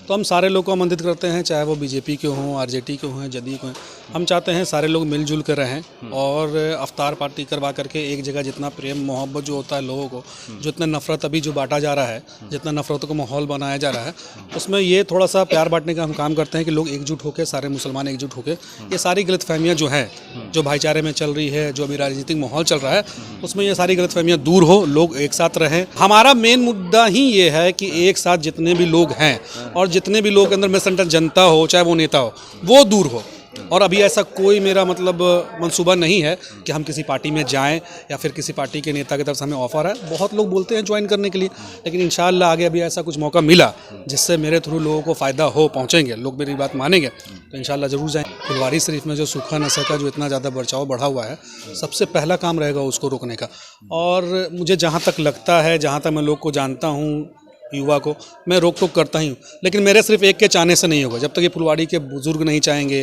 तो हम सारे लोग को आमंत्रित करते हैं, चाहे वो बीजेपी के हों, आरजेडी के हों, जदयू के हों। हम चाहते हैं सारे लोग मिलजुल कर रहें और अफ्तार पार्टी करवा करके एक जगह जितना प्रेम मोहब्बत जो होता है लोगों को, जो इतना नफरत अभी जो बांटा जा रहा है, जितना नफरतों का माहौल बनाया जा रहा है, उसमें ये थोड़ा सा प्यार बांटने का हम काम करते हैं कि लोग एकजुट होकर, सारे मुसलमान एकजुट होकर ये सारी गलतफहमियाँ जो हैं, जो भाईचारे में चल रही है, जो अभी राजनीतिक माहौल चल रहा है, उसमें ये सारी गलतफहमियाँ दूर हो, लोग एक साथ रहें। हमारा मेन मुद्दा ही ये है कि एक साथ जितने भी लोग हैं और जितने भी लोग के अंदर मिसअंडरस्टैंडिंग जनता हो, चाहे वो नेता हो, वो दूर हो। और अभी ऐसा कोई मेरा मतलब मंसूबा नहीं है कि हम किसी पार्टी में जाएं या फिर किसी पार्टी के नेता की तरफ से हमें ऑफर है। बहुत लोग बोलते हैं ज्वाइन करने के लिए, लेकिन इंशाअल्लाह आगे अभी ऐसा कुछ मौका मिला जिससे मेरे थ्रू लोगों को फ़ायदा हो, पहुंचेंगे, लोग मेरी बात मानेंगे, तो इंशाअल्लाह ज़रूर जाएँ। फुलवारी शरीफ में जो सूखा नशा का जो इतना ज़्यादा बर्ताव बढ़ा हुआ है, सबसे पहला काम रहेगा उसको रोकने का। और मुझे जहाँ तक लगता है, जहाँ तक मैं लोग को जानता हूँ, युवा को मैं रोक टोक करता ही हूँ, लेकिन मेरे सिर्फ एक के चाहने से नहीं होगा। जब तक ये फुलवाड़ी के बुजुर्ग नहीं चाहेंगे,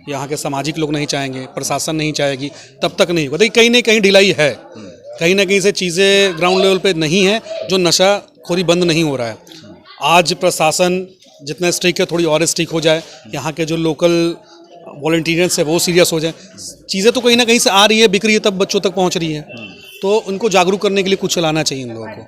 यहाँ के सामाजिक लोग नहीं चाहेंगे, प्रशासन नहीं चाहेगी, तब तक नहीं होगा। देखिए कहीं ना कहीं ढिलाई है, कहीं ना कहीं से चीज़ें ग्राउंड लेवल पे नहीं है, जो नशाखोरी बंद नहीं हो रहा है। आज प्रशासन जितना स्ट्रिक्ट है थोड़ी और स्ट्रिक्ट हो जाए, यहाँ के जो लोकल वॉलंटियर्स है वो सीरियस हो जाए। चीज़ें तो कहीं ना कहीं से आ रही है, बिक रही है, तब बच्चों तक पहुँच रही है, तो उनको जागरूक करने के लिए कुछ चलाना चाहिए इन लोगों को,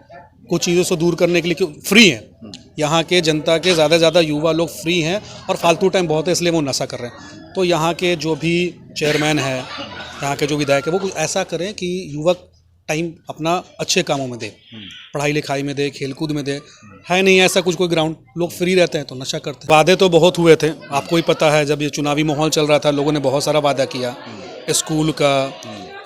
कुछ चीज़ों से दूर करने के लिए। क्यों फ्री हैं यहाँ के जनता के ज़्यादा युवा लोग फ्री हैं और फालतू टाइम बहुत है, इसलिए वो नशा कर रहे हैं। तो यहाँ के जो भी चेयरमैन है, यहाँ के जो विधायक है, वो कुछ ऐसा करें कि युवक टाइम अपना अच्छे कामों में दे, पढ़ाई लिखाई में दे, खेलकूद में दे। है नहीं ऐसा कुछ कोई ग्राउंड, लोग फ्री रहते हैं तो नशा करते हैं। वादे तो बहुत हुए थे, आपको ही पता है, जब ये चुनावी माहौल चल रहा था लोगों ने बहुत सारा वादा किया, स्कूल का,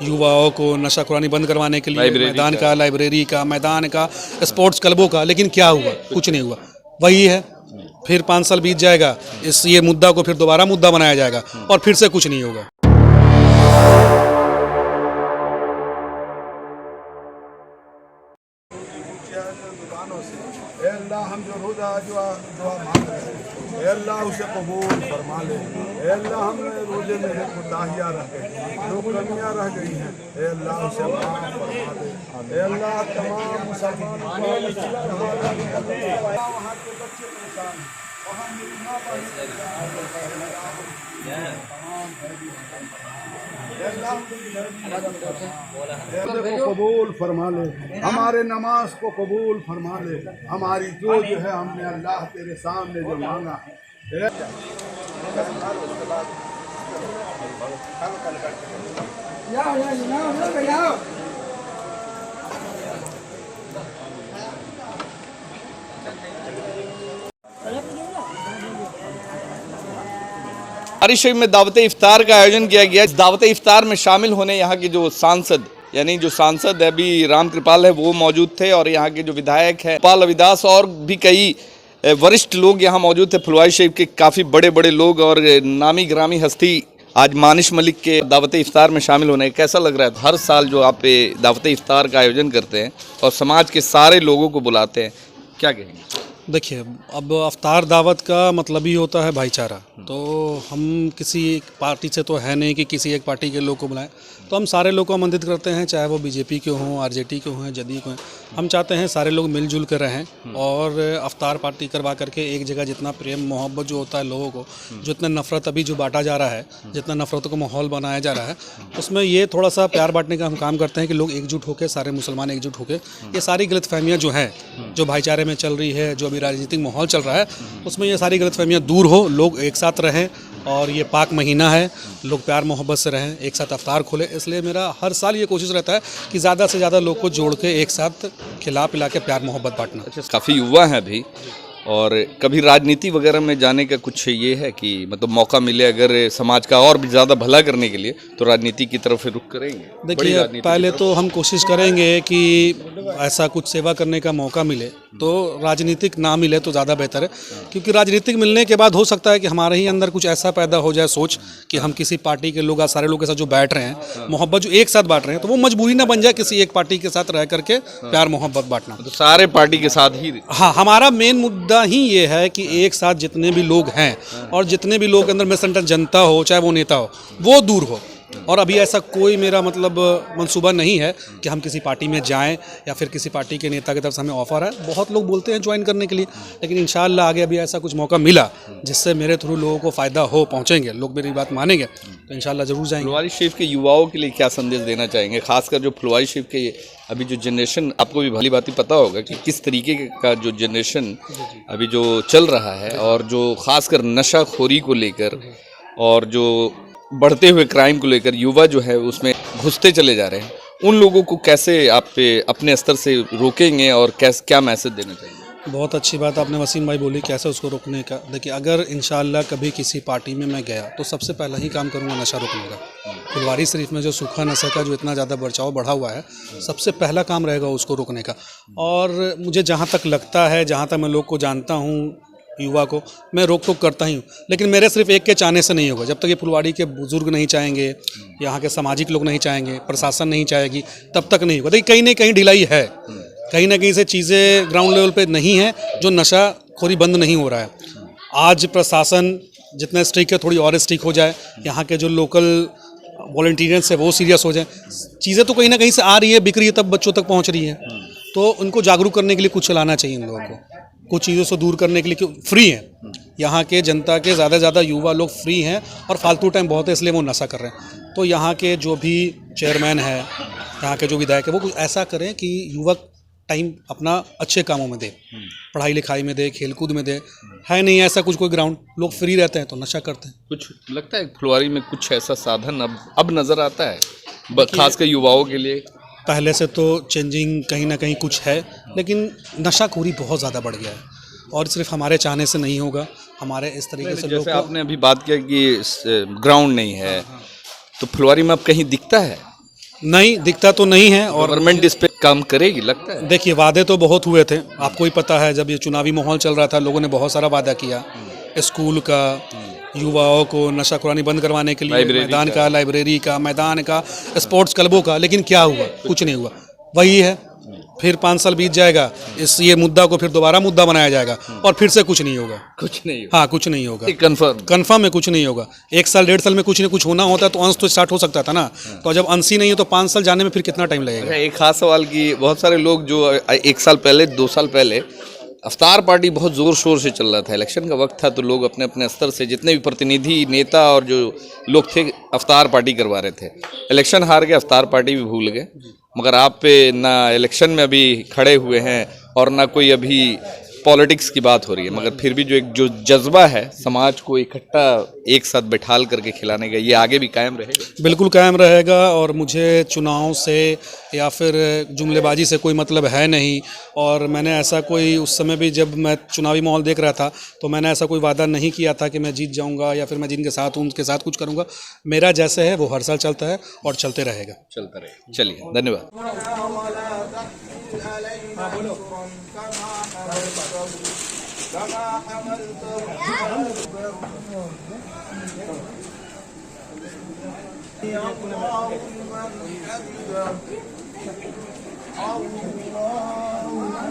युवाओं को नशा खुरानी बंद करवाने के लिए, मैदान का, लाइब्रेरी का, मैदान का, स्पोर्ट्स क्लबों का, लेकिन क्या हुआ? कुछ नहीं हुआ। वही है, फिर 5 साल बीत जाएगा, इस ये मुद्दा को फिर दोबारा मुद्दा बनाया जाएगा और फिर से कुछ नहीं होगा। अल्लाह हम जो रोज़ा दुआ मांग रहे हैं, अल्लाह उसे कबूल फरमा ले। अल्लाह हमने रोज़े में जो कोताहियाँ रह गई, जो कमियाँ रह गई हैं, अल्लाह उसे माफ़ फरमा दे। अल्लाह तमाम मुसलमान वहाँ के बच्चे परेशान हैं, वहाँ मेरी माँ को कबूल फरमा ले, हमारे नमाज को कबूल फरमा ले, हमारी जो है हमने अल्लाह तेरे सामने जो मांगा है। फुलवारी शरीफ में दावत इफ्तार का आयोजन किया गया। इस दावत इफ्तार में शामिल होने यहाँ के जो सांसद, यानी जो सांसद है अभी राम कृपाल है, वो मौजूद थे, और यहाँ के जो विधायक है पाल अविदास और भी कई वरिष्ठ लोग यहाँ मौजूद थे। फुलवारी शरीफ के काफ़ी बड़े बड़े लोग और नामी ग्रामी हस्ती आज मानिश मलिक के दावत इफ्तार में शामिल होने। कैसा लग रहा है? हर साल जो आप दावत इफ्तार का आयोजन करते हैं और समाज के सारे लोगों को बुलाते हैं, क्या कहेंगे? देखिए, अब अफ्तार दावत का मतलब ही होता है भाईचारा। तो हम किसी एक पार्टी से तो है नहीं कि किसी एक पार्टी के लोग को बुलाएं, तो हम सारे लोग को आमंत्रित करते हैं, चाहे वो बीजेपी के हों, आरजेडी के हों, जदयू के हों। हम चाहते हैं सारे लोग मिलजुल कर रहें और अफ्तार पार्टी करवा करके एक जगह जितना प्रेम मोहब्बत जो होता है लोगों को, जो इतना नफरत अभी जो बांटा जा रहा है, जितना नफरतों का माहौल बनाया जा रहा है, उसमें ये थोड़ा सा प्यार बांटने का हम काम करते हैं कि लोग एकजुट होकर, सारे मुसलमान एकजुट होकर ये सारी गलतफहमियाँ जो हैं, जो भाईचारे में चल रही है, जो अभी राजनीतिक माहौल चल रहा है, उसमें ये सारी गलतफहमियाँ दूर हो, लोग एक साथ रहें। और ये पाक महीना है, लोग प्यार मोहब्बत से रहें, एक साथ अफ्तार खोलें। इसलिए मेरा हर साल ये कोशिश रहता है कि ज़्यादा से ज़्यादा लोग को जोड़ के एक साथ खिला पिला के प्यार मोहब्बत बांटना। काफ़ी युवा हैं अभी, और कभी राजनीति वगैरह में जाने का कुछ ये है कि मतलब मौका मिले अगर समाज का और भी ज़्यादा भला करने के लिए, तो राजनीति की तरफ रुख करेंगे? देखिए, पहले तो हम कोशिश करेंगे कि ऐसा कुछ सेवा करने का मौका मिले, तो राजनीतिक ना मिले तो ज़्यादा बेहतर है, क्योंकि राजनीतिक मिलने के बाद हो सकता है कि हमारे ही अंदर कुछ ऐसा पैदा हो जाए सोच कि हम किसी पार्टी के लोग, सारे लोग के साथ जो बैठ रहे हैं, मोहब्बत जो एक साथ बांट रहे हैं, तो वो मजबूरी ना बन जाए किसी एक पार्टी के साथ रह करके प्यार मोहब्बत बांटना। तो सारे पार्टी के साथ ही, हाँ, हमारा मेन मुद्दा ही ये है कि एक साथ जितने भी लोग हैं और जितने भी लोग के अंदर मिसअंडरस्टैंडिंग जनता हो, चाहे वो नेता हो, वो दूर हो। और अभी ऐसा कोई मेरा मतलब मंसूबा नहीं है कि हम किसी पार्टी में जाएं या फिर किसी पार्टी के नेता की तरफ से हमें ऑफर है। बहुत लोग बोलते हैं ज्वाइन करने के लिए, लेकिन इंशाल्लाह आगे अभी ऐसा कुछ मौका मिला जिससे मेरे थ्रू लोगों को फ़ायदा हो, पहुँचेंगे, लोग मेरी बात मानेंगे तो इंशाल्लाह ज़रूर जाएंगे। फुलवारी शरीफ के युवाओं के लिए क्या संदेश देना चाहेंगे, खासकर जो फुलवारी शरीफ के अभी जो जनरेशन, आपको भी भली भांति पता होगा कि किस तरीके का जो जनरेशन अभी जो चल रहा है और जो खासकर नशाखोरी को लेकर और जो बढ़ते हुए क्राइम को लेकर युवा जो है उसमें घुसते चले जा रहे हैं, उन लोगों को कैसे आप अपने स्तर से रोकेंगे और क्या मैसेज देना चाहिए? बहुत अच्छी बात आपने वसीम भाई बोली, कैसे उसको रोकने का। देखिए, अगर इंशाल्लाह कभी किसी पार्टी में मैं गया तो सबसे पहला ही काम करूँगा नशा रोकने का। फुलवारी शरीफ में जो सूखा नशा का जो इतना ज़्यादा बर्ताव बढ़ा हुआ है, सबसे पहला काम रहेगा उसको रोकने का। और मुझे जहाँ तक लगता है, जहाँ तक मैं लोग को जानता हूँ, युवा को मैं रोक टोक करता ही हूँ, लेकिन मेरे सिर्फ एक के चाहने से नहीं होगा। जब तक ये फुलवाड़ी के बुजुर्ग नहीं चाहेंगे, यहाँ के सामाजिक लोग नहीं चाहेंगे, प्रशासन नहीं चाहेगी, तब तक नहीं होगा। देखिए, कहीं ना कहीं ढिलाई है, कहीं ना कहीं से चीज़ें ग्राउंड लेवल पे नहीं है, जो नशाखोरी बंद नहीं हो रहा है। आज प्रशासन जितना स्ट्रिक्ट है, थोड़ी और स्ट्रिक्ट हो जाए, यहाँ के जो लोकल वॉलंटियर्स है वो सीरियस हो जाए। चीज़ें तो कहीं ना कहीं से आ रही है, बिक रही है, तब बच्चों तक पहुँच रही है, तो उनको जागरूक करने के लिए कुछ चलाना चाहिए। इन लोगों को कुछ चीज़ों से दूर करने के लिए, फ्री हैं यहाँ के जनता के ज़्यादा से ज़्यादा युवा लोग फ्री हैं और फालतू टाइम बहुत है, इसलिए वो नशा कर रहे हैं। तो यहाँ के जो भी चेयरमैन है, यहाँ के जो विधायक है, वो कुछ ऐसा करें कि युवक टाइम अपना अच्छे कामों में दे, पढ़ाई लिखाई में दे, खेलकूद में दे। है नहीं ऐसा कुछ कोई ग्राउंड, लोग फ्री रहते हैं तो नशा करते हैं। कुछ लगता है फुलवारी में कुछ ऐसा साधन अब नज़र आता है, खासकर युवाओं के लिए? पहले से तो चेंजिंग कहीं ना कहीं कुछ है, लेकिन नशाखोरी बहुत ज़्यादा बढ़ गया है और सिर्फ हमारे चाहने से नहीं होगा। हमारे इस तरीके से जैसे आपने अभी बात किया कि ग्राउंड नहीं है, तो फुलवारी में अब कहीं दिखता है? नहीं दिखता तो नहीं है, और गवर्नमेंट इस पे काम करेगी लगता है? देखिए, वादे तो बहुत हुए थे, आपको ही पता है। जब ये चुनावी माहौल चल रहा था, लोगों ने बहुत सारा वादा किया, स्कूल का, युवाओं को नशाखुरानी बंद करवाने के लिए मैदान का, लाइब्रेरी का, मैदान का, स्पोर्ट्स क्लबों का, लेकिन क्या हुआ? कुछ नहीं हुआ। वही है, फिर 5 साल बीत जाएगा, ये मुद्दा को फिर दोबारा मुद्दा बनाया जाएगा और फिर से कुछ नहीं होगा। कुछ नहीं होगा। हाँ, कुछ नहीं होगा, कंफर्म में कुछ नहीं होगा। 1 साल 1.5 साल में कुछ न कुछ होना होता तो अंश तो स्टार्ट हो सकता था ना। तो जब अंश ही नहीं है तो 5 साल जाने में फिर कितना टाइम लगेगा? एक खास सवाल की, बहुत सारे लोग जो 1 साल पहले, 2 साल पहले अफ्तार पार्टी बहुत ज़ोर शोर से चल रहा था, इलेक्शन का वक्त था, तो लोग अपने अपने स्तर से जितने भी प्रतिनिधि, नेता और जो लोग थे, अफ्तार पार्टी करवा रहे थे। इलेक्शन हार गए, अफ्तार पार्टी भी भूल गए। मगर आप पे ना इलेक्शन में अभी खड़े हुए हैं और ना कोई अभी पॉलिटिक्स की बात हो रही है, मगर फिर भी जो जज्बा है समाज को इकट्ठा एक साथ बैठाल करके खिलाने का, ये आगे भी कायम रहेगा? बिल्कुल कायम रहेगा। और मुझे चुनाव से या फिर जुमलेबाजी से कोई मतलब है नहीं। और मैंने ऐसा कोई, उस समय भी जब मैं चुनावी माहौल देख रहा था, तो मैंने ऐसा कोई वादा नहीं किया था कि मैं जीत जाऊंगा या फिर मैं जिनके साथ हूँ उनके साथ कुछ करूंगा। मेरा जैसे है वो हर साल चलता है और चलते रहेगा। चलिए, धन्यवाद।